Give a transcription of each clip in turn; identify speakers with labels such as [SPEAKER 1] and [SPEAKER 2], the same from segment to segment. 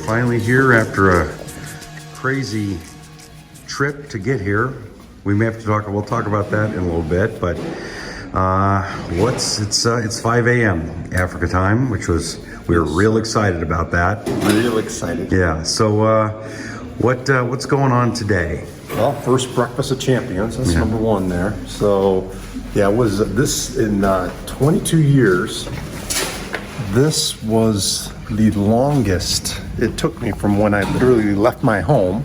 [SPEAKER 1] Finally here after a crazy trip to get here. We may have to talk. We'll talk about that in a little bit. But it's 5 a.m. Africa time, which was we were real excited about that.
[SPEAKER 2] Real excited.
[SPEAKER 1] Yeah. So what's going on today?
[SPEAKER 2] Well, first breakfast of champions. That's number one there. So yeah, it was this in 22 years. This was the longest it took me from when I literally left my home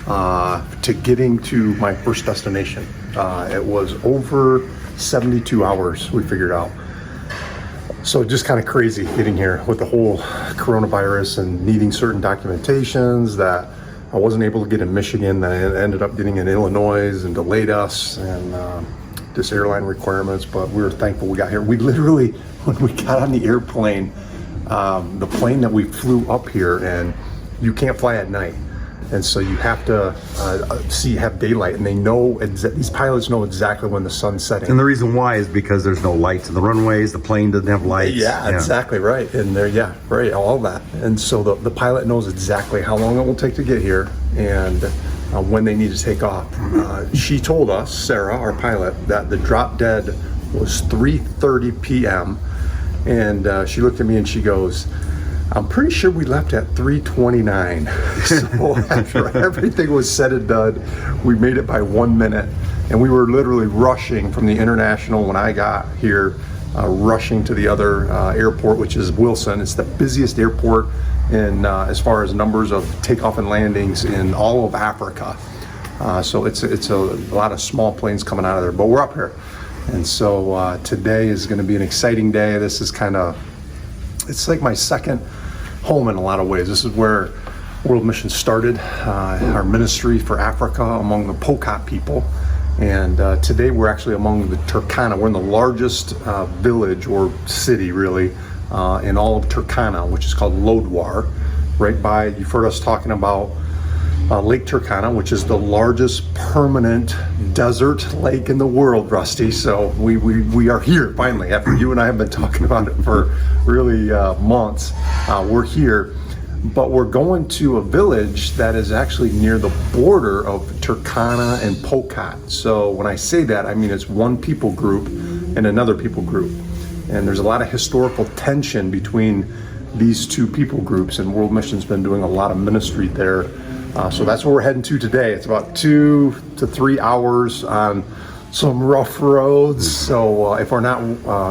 [SPEAKER 2] to getting to my first destination. It was over 72 hours, we figured out. So just kind of crazy getting here with the whole coronavirus and needing certain documentations that I wasn't able to get in Michigan, that I ended up getting in Illinois and delayed us, and just airline requirements, but we were thankful we got here. We literally, when we got on the airplane, the plane that we flew up here, and you can't fly at night, and so you have to have daylight, and they know these pilots know exactly when the sun's setting.
[SPEAKER 1] And the reason why is because there's no lights in the runways. The plane doesn't have lights.
[SPEAKER 2] Yeah, exactly right. And right, all that. And so the pilot knows exactly how long it will take to get here and when they need to take off. She told us, Sarah, our pilot, that the drop dead was 3:30 p.m. And she looked at me and she goes, "I'm pretty sure we left at 3:29. So after everything was said and done, we made it by 1 minute. And we were literally rushing from the international when I got here, rushing to the other airport, which is Wilson. It's the busiest airport in as far as numbers of takeoff and landings in all of Africa. So it's a lot of small planes coming out of there, but we're up here. And so today is going to be an exciting day. This is it's like my second home in a lot of ways. This is where World Mission started, our ministry for Africa among the Pokot People. And today we're actually among the Turkana. We're in the largest village or city really in all of Turkana, which is called Lodwar. Right by, you've heard us talking about Lake Turkana, which is the largest permanent desert lake in the world, Rusty. So we are here finally, after you and I have been talking about it for really months. We're here, but we're going to a village that is actually near the border of Turkana and Pokot. So when I say that, I mean it's one people group and another people group. And there's a lot of historical tension between these two people groups, and World Mission's been doing a lot of ministry there. So that's where we're heading to today. It's about 2 to 3 hours on some rough roads. So if we're not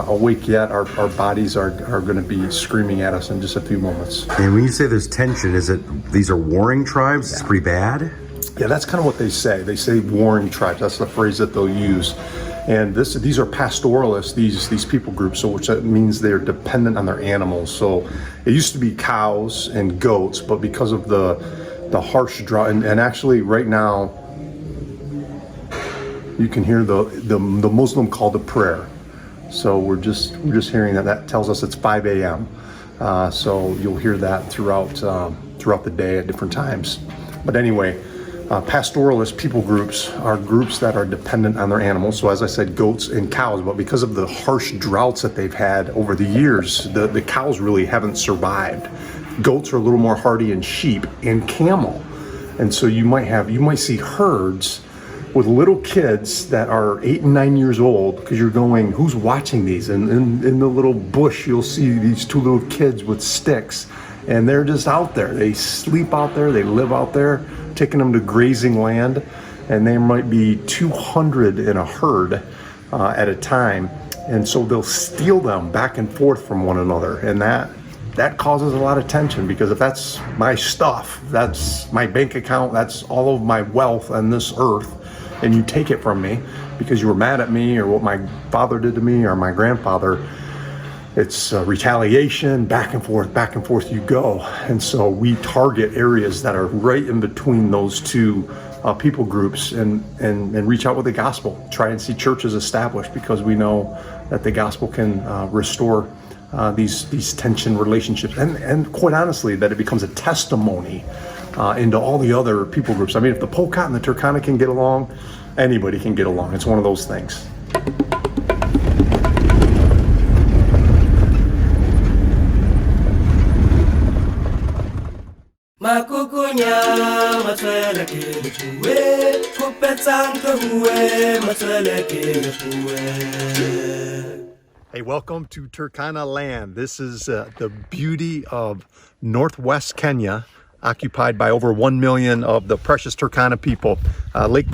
[SPEAKER 2] awake yet, our bodies are going to be screaming at us in just a few moments.
[SPEAKER 1] And when you say there's tension, is it these are warring tribes? Yeah. It's pretty bad?
[SPEAKER 2] Yeah, that's kind of what they say. They say warring tribes. That's the phrase that they'll use. And these are pastoralists, these people groups, so which means they're dependent on their animals. So it used to be cows and goats, but because of the harsh drought, and actually right now you can hear the Muslim call to prayer. So we're just hearing that tells us it's 5 a.m. So you'll hear that throughout the day at different times. But anyway, pastoralist people groups are groups that are dependent on their animals. So as I said, goats and cows, but because of the harsh droughts that they've had over the years, the cows really haven't survived. Goats are a little more hardy, and sheep and camel. And so you might see herds with little kids that are 8 and 9 years old, because you're going, who's watching these? And in the little bush, you'll see these two little kids with sticks, and they're just out there. They sleep out there, they live out there, taking them to grazing land, and there might be 200 in a herd at a time. And so they'll steal them back and forth from one another, and that causes a lot of tension, because if that's my stuff, that's my bank account, that's all of my wealth on this earth, and you take it from me because you were mad at me or what my father did to me or my grandfather, it's retaliation, back and forth you go. And so we target areas that are right in between those two people groups and reach out with the gospel, try and see churches established, because we know that the gospel can restore these tension relationships, and quite honestly, that it becomes a testimony into all the other people groups. I mean, if the Pokot and the Turkana can get along, anybody can get along. It's one of those things.
[SPEAKER 3] Makukunya matwele kibuwe kupetsanto huwe matwele kibuwe.
[SPEAKER 2] Hey, welcome to Turkana land. This is the beauty of northwest Kenya, occupied by over 1 million of the precious Turkana people. Lake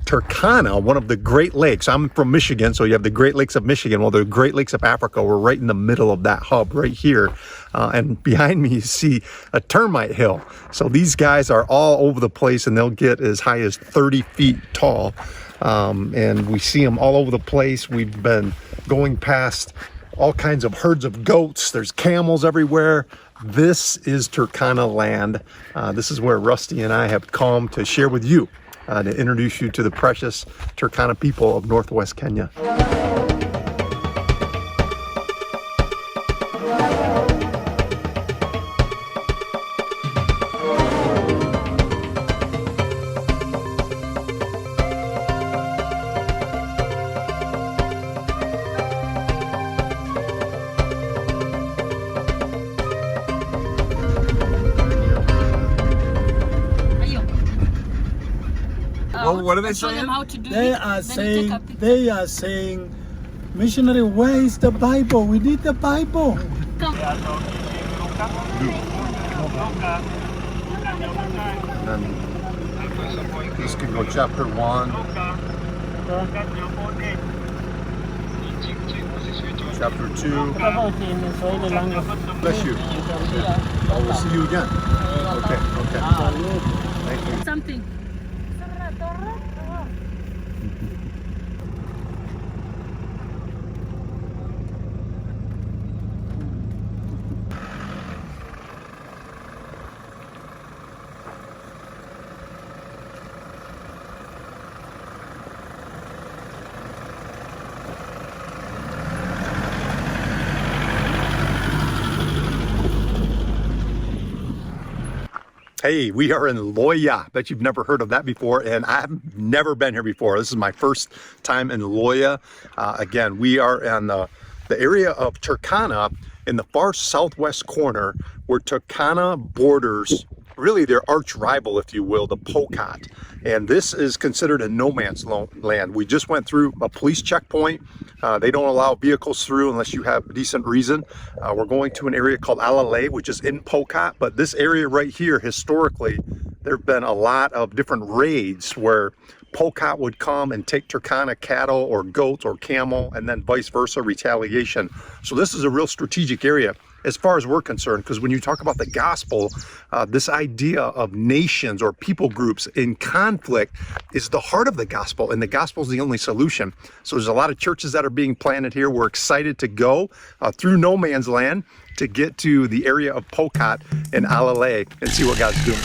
[SPEAKER 2] Turkana, one of the Great Lakes. I'm from Michigan, so you have the Great Lakes of Michigan. Well, the Great Lakes of Africa, we're right in the middle of that hub right here. And behind me, you see a termite hill. So these guys are all over the place, and they'll get as high as 30 feet tall. And we see them all over the place. We've been going past all kinds of herds of goats. There's camels everywhere. This is Turkana land. This is where Rusty and I have come to share with you, to introduce you to the precious Turkana people of northwest Kenya.
[SPEAKER 4] What are they saying?
[SPEAKER 5] They are saying, missionary, where is the Bible? We need the Bible.
[SPEAKER 2] And this can go chapter 1, chapter 2. Bless you. We'll see you again. Okay. Thank you.
[SPEAKER 6] Something.
[SPEAKER 2] Hey, we are in Loya. Bet you've never heard of that before, and I've never been here before. This is my first time in Loya. Again, we are in the area of Turkana in the far southwest corner, where Turkana borders really their arch rival, if you will, the Pokot. And this is considered a no man's land. We just went through a police checkpoint. They don't allow vehicles through unless you have decent reason. We're going to an area called Alalay, which is in Pokot, but this area right here, historically, there have been a lot of different raids where Pokot would come and take Turkana cattle or goats or camel, and then vice versa, retaliation. So this is a real strategic area as far as we're concerned, because when you talk about the gospel, this idea of nations or people groups in conflict is the heart of the gospel, and the gospel is the only solution. So there's a lot of churches that are being planted here. We're excited to go through no man's land to get to the area of Pokot and Alalay and see what God's doing.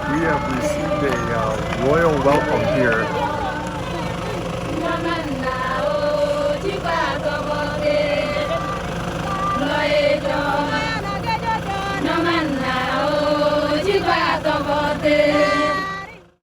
[SPEAKER 2] We have received a royal welcome here